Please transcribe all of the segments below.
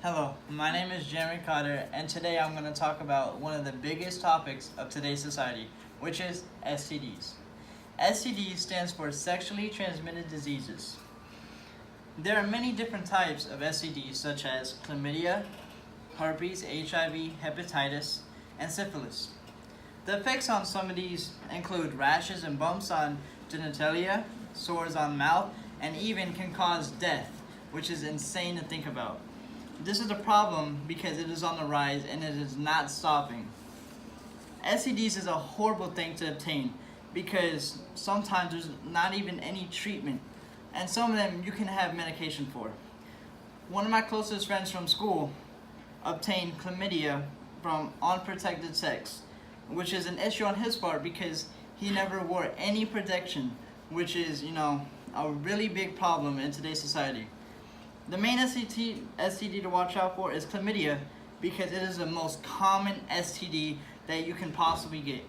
Hello, my name is Jeremy Cotter, and today I'm going to talk about one of the biggest topics of today's society, which is STDs. STD stands for sexually transmitted diseases. There are many different types of STDs such as chlamydia, herpes, HIV, hepatitis, and syphilis. The effects on some of these include rashes and bumps on genitalia, sores on mouth, and even can cause death, which is insane to think about. This is a problem because it is on the rise and it is not stopping. STDs is a horrible thing to obtain because sometimes there's not even any treatment, and some of them you can have medication for. One of my closest friends from school obtained chlamydia from unprotected sex, which is an issue on his part because he never wore any protection, which is, a really big problem in today's society. The main STD to watch out for is chlamydia because it is the most common STD that you can possibly get.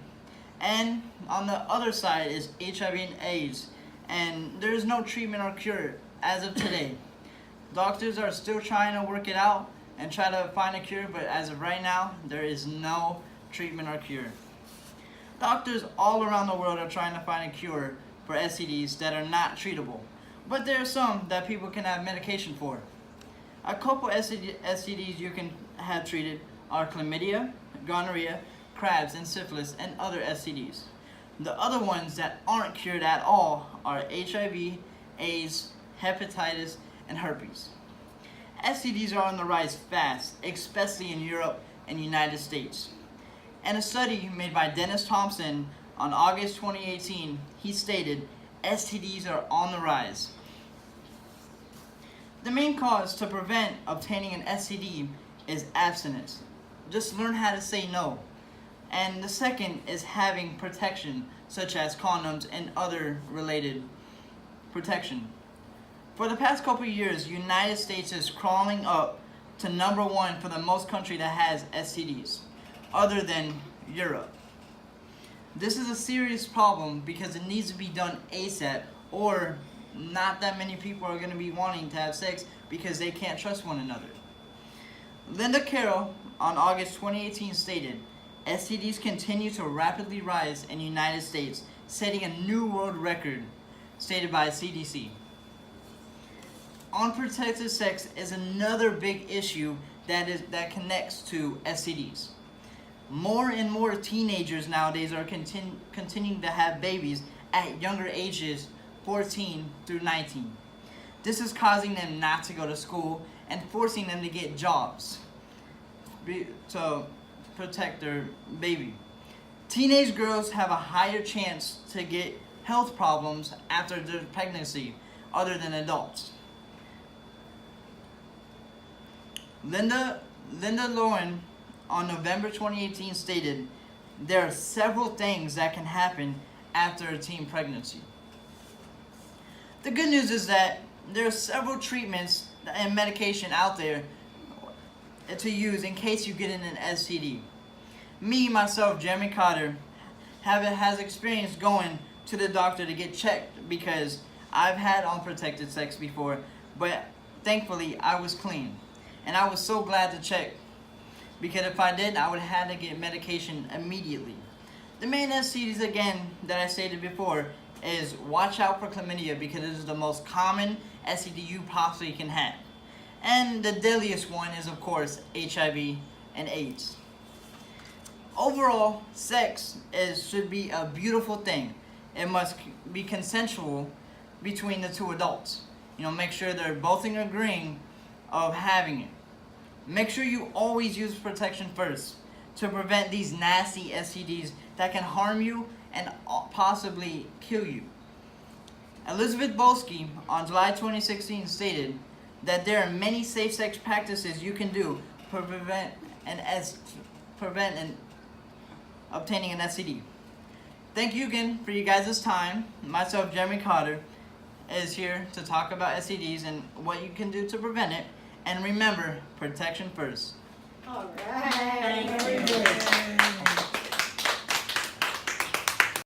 And on the other side is HIV and AIDS, and there is no treatment or cure as of today. Doctors are still trying to work it out and try to find a cure, but as of right now, there is no treatment or cure. Doctors all around the world are trying to find a cure for STDs that are not treatable, but there are some that people can have medication for. A couple STDs you can have treated are chlamydia, gonorrhea, crabs, and syphilis, and other STDs. The other ones that aren't cured at all are HIV, AIDS, hepatitis, and herpes. STDs are on the rise fast, especially in Europe and United States. In a study made by Dennis Thompson on August 2018, he stated, STDs are on the rise. The main cause to prevent obtaining an STD is abstinence. Just learn how to say no. And the second is having protection, such as condoms and other related protection. For the past couple of years, United States is crawling up to number one for the most country that has STDs, other than Europe. This is a serious problem because it needs to be done ASAP, or not that many people are going to be wanting to have sex because they can't trust one another. Linda Carroll on August 2018 stated, STDs continue to rapidly rise in the United States, setting a new world record, stated by CDC. Unprotected sex is another big issue that connects to STDs. More and more teenagers nowadays are continuing to have babies at younger ages, 14 through 19. This is causing them not to go to school and forcing them to get jobs to protect their baby. Teenage girls have a higher chance to get health problems after their pregnancy other than adults. Linda Lowen on November 2018 stated, there are several things that can happen after a teen pregnancy. The good news is that there are several treatments and medication out there to use in case you get in an STD. Me, myself, Jeremy Cotter, has experience going to the doctor to get checked because I've had unprotected sex before, but thankfully I was clean. And I was so glad to check, because if I didn't, I would have had to get medication immediately. The main STDs, again, that I stated before, is watch out for chlamydia because it is the most common STD you possibly can have. And the deadliest one is, of course, HIV and AIDS. Overall, sex should be a beautiful thing. It must be consensual between the two adults. Make sure they're both in agreeing of having it. Make sure you always use protection first to prevent these nasty STDs that can harm you and possibly kill you. Elizabeth Bolsky on July 2016 stated that there are many safe sex practices you can do to prevent obtaining an STD. Thank you again for you guys' time. Myself, Jeremy Cotter, is here to talk about STDs and what you can do to prevent it. And remember, protection first. All right. Very good.